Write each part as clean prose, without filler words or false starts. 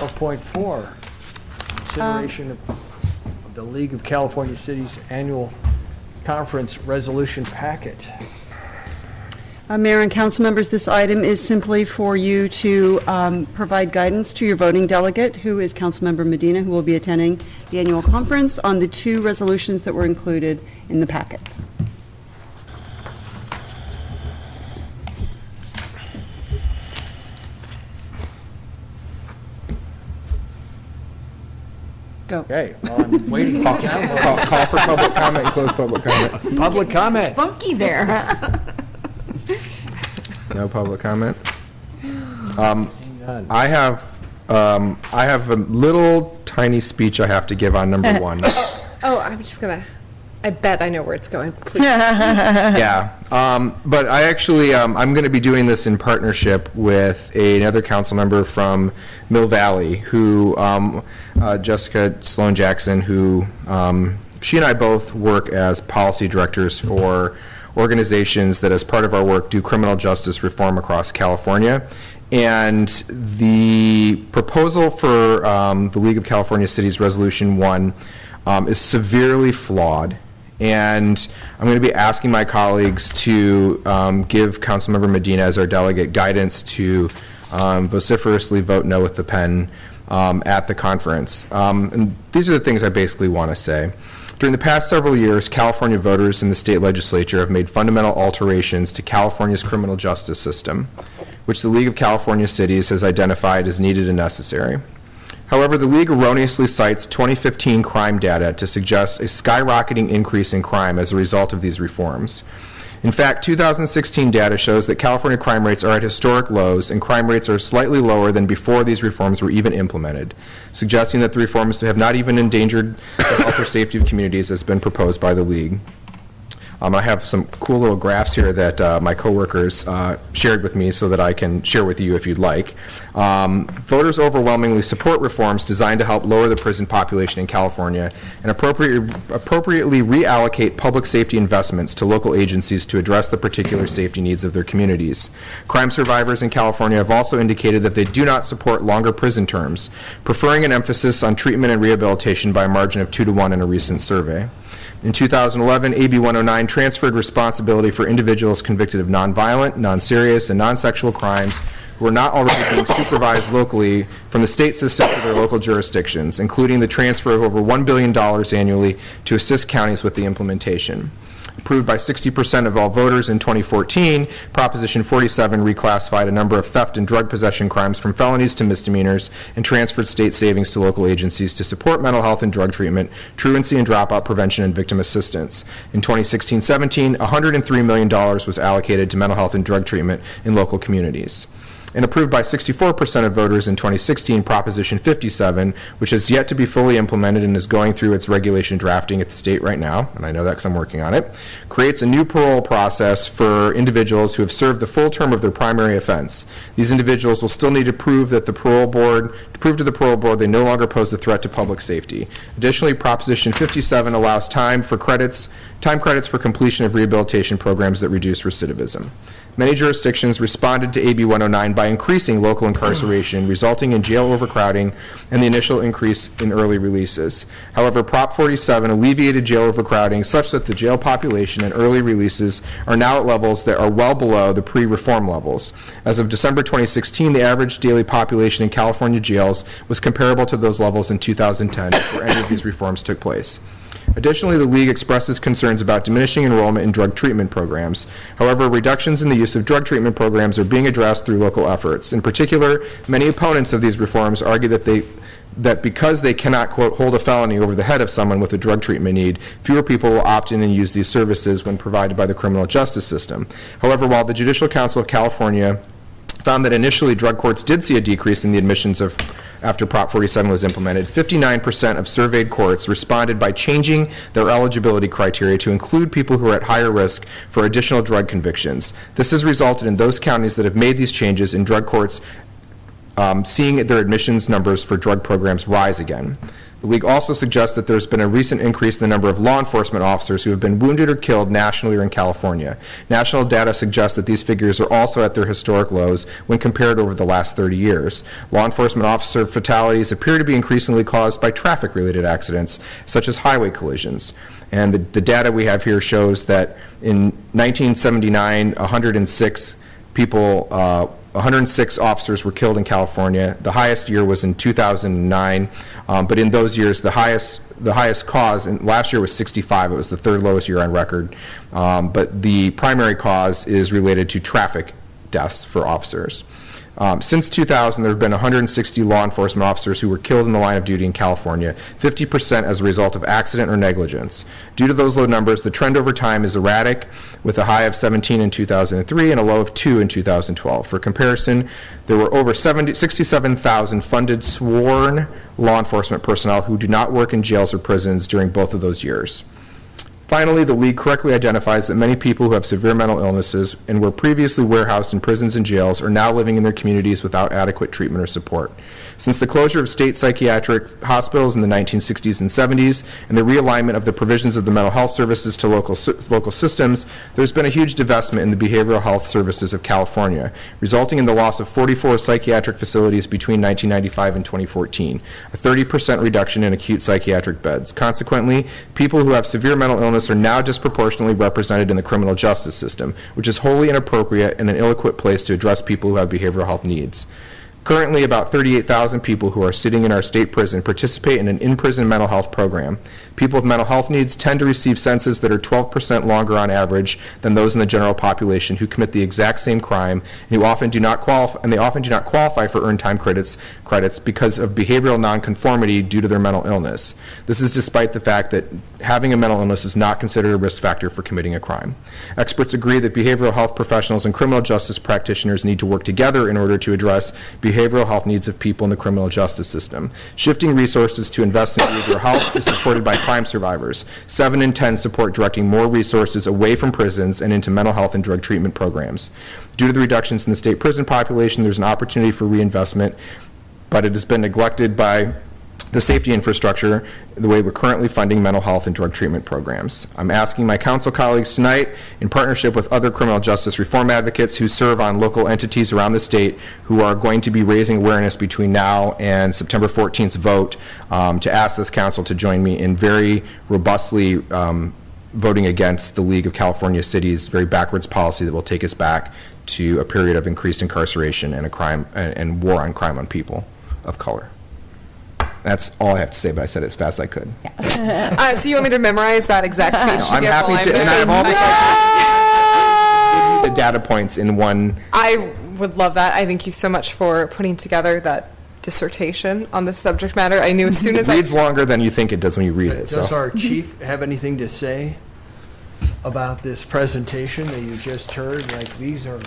12.4, consideration of the League of California Cities Annual Conference Resolution Packet. Mayor and council members, this item is simply for you to provide guidance to your voting delegate, who is Councilmember Medina, who will be attending the annual conference, on the two resolutions that were included in the packet. Go. Okay, well, I'm waiting for download. Call for public comment and close public comment. Public comment. Spunky there. No public comment. None. I have a little tiny speech I have to give on number one. Oh, I'm just gonna. I bet I know where it's going. Please. Yeah, but I actually I'm going to be doing this in partnership with another council member from Mill Valley, who Jessica Sloan Jackson, who she and I both work as policy directors for organizations that, as part of our work, do criminal justice reform across California. And the proposal for the League of California Cities Resolution 1 is severely flawed. And I'm going to be asking my colleagues to give Councilmember Medina, as our delegate, guidance to vociferously vote no with the pen at the conference. And these are the things I basically want to say. During the past several years, California voters in the state legislature have made fundamental alterations to California's criminal justice system, which the League of California Cities has identified as needed and necessary. However, the League erroneously cites 2015 crime data to suggest a skyrocketing increase in crime as a result of these reforms. In fact, 2016 data shows that California crime rates are at historic lows, and crime rates are slightly lower than before these reforms were even implemented, suggesting that the reforms have not even endangered the health or safety of communities as been proposed by the League. I have some cool little graphs here that my coworkers shared with me so that I can share with you if you'd like. Voters overwhelmingly support reforms designed to help lower the prison population in California and appropriately reallocate public safety investments to local agencies to address the particular safety needs of their communities. Crime survivors in California have also indicated that they do not support longer prison terms, preferring an emphasis on treatment and rehabilitation by a margin of 2-to-1 in a recent survey. In 2011, AB 109 transferred responsibility for individuals convicted of nonviolent, non-serious, and non-sexual crimes who are not already being supervised locally from the state system to their local jurisdictions, including the transfer of over $1 billion annually to assist counties with the implementation. Approved by 60% of all voters in 2014, Proposition 47 reclassified a number of theft and drug possession crimes from felonies to misdemeanors and transferred state savings to local agencies to support mental health and drug treatment, truancy and dropout prevention, and victim assistance. In 2016-17, $103 million was allocated to mental health and drug treatment in local communities. And approved by 64% of voters in 2016, Proposition 57, which has yet to be fully implemented and is going through its regulation drafting at the state right now, and I know that because I'm working on it, creates a new parole process for individuals who have served the full term of their primary offense. These individuals will still need to prove that to the parole board they no longer pose a threat to public safety. Additionally, Proposition 57 allows time credits for completion of rehabilitation programs that reduce recidivism. Many jurisdictions responded to AB 109 by increasing local incarceration, resulting in jail overcrowding and the initial increase in early releases. However, Prop 47 alleviated jail overcrowding such that the jail population and early releases are now at levels that are well below the pre-reform levels. As of December 2016, the average daily population in California jails was comparable to those levels in 2010, before any of these reforms took place. Additionally, the League expresses concerns about diminishing enrollment in drug treatment programs. However, reductions in the use of drug treatment programs are being addressed through local efforts. In particular, many opponents of these reforms argue that because they cannot, quote, hold a felony over the head of someone with a drug treatment need, fewer people will opt in and use these services when provided by the criminal justice system. However, while the Judicial Council of California found that initially drug courts did see a decrease in the admissions after Prop 47 was implemented, 59% of surveyed courts responded by changing their eligibility criteria to include people who are at higher risk for additional drug convictions. This has resulted in those counties that have made these changes in drug courts seeing their admissions numbers for drug programs rise again. The League also suggests that there's been a recent increase in the number of law enforcement officers who have been wounded or killed nationally or in California. National data suggests that these figures are also at their historic lows when compared over the last 30 years. Law enforcement officer fatalities appear to be increasingly caused by traffic-related accidents, such as highway collisions. And the data we have here shows that in 1979, 106 officers were killed in California. The highest year was in 2009, but in those years, the highest cause, and last year was 65. It was the third lowest year on record. But the primary cause is related to traffic deaths for officers. Since 2000, there have been 160 law enforcement officers who were killed in the line of duty in California, 50% as a result of accident or negligence. Due to those low numbers, the trend over time is erratic, with a high of 17 in 2003 and a low of 2 in 2012. For comparison, there were over 67,000 funded sworn law enforcement personnel who do not work in jails or prisons during both of those years. Finally, the League correctly identifies that many people who have severe mental illnesses and were previously warehoused in prisons and jails are now living in their communities without adequate treatment or support. Since the closure of state psychiatric hospitals in the 1960s and 70s and the realignment of the provisions of the mental health services to local systems, there's been a huge divestment in the behavioral health services of California, resulting in the loss of 44 psychiatric facilities between 1995 and 2014, a 30% reduction in acute psychiatric beds. Consequently, people who have severe mental illness are now disproportionately represented in the criminal justice system, which is wholly inappropriate and an ill-equipped place to address people who have behavioral health needs. Currently, about 38,000 people who are sitting in our state prison participate in an in-prison mental health program. People with mental health needs tend to receive sentences that are 12% longer on average than those in the general population who commit the exact same crime, and who often do not qualify for earned time credits because of behavioral nonconformity due to their mental illness. This is despite the fact that having a mental illness is not considered a risk factor for committing a crime. Experts agree that behavioral health professionals and criminal justice practitioners need to work together in order to address behavioral health needs of people in the criminal justice system. Shifting resources to invest in behavioral health is supported by crime survivors. 7 in 10 support directing more resources away from prisons and into mental health and drug treatment programs. Due to the reductions in the state prison population, there's an opportunity for reinvestment, but it has been neglected by the safety infrastructure, the way we're currently funding mental health and drug treatment programs. I'm asking my council colleagues tonight, in partnership with other criminal justice reform advocates who serve on local entities around the state who are going to be raising awareness between now and September 14th's vote, to ask this council to join me in very robustly voting against the League of California Cities' very backwards policy that will take us back to a period of increased incarceration and and war on crime on people of color. That's all I have to say, but I said it as fast as I could. So you want me to memorize that exact speech? I'm happy to, and I have all the the data points in one. I would love that. I thank you so much for putting together that dissertation on this subject matter. I knew as soon as it reads longer than you think it does when you read it. Does our chief have anything to say about this presentation that you just heard? Like, these are...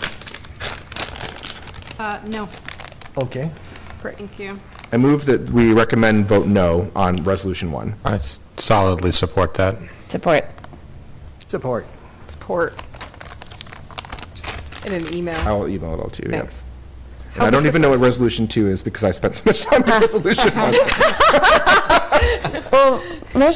No. Okay. Great. Thank you. I move that we recommend vote no on Resolution 1. I solidly support that. Support. Support. Support. Just in an email. I will email it all to you. Thanks. Yeah. And I don't even know what Resolution 2 is because I spent so much time on Resolution 1. Well,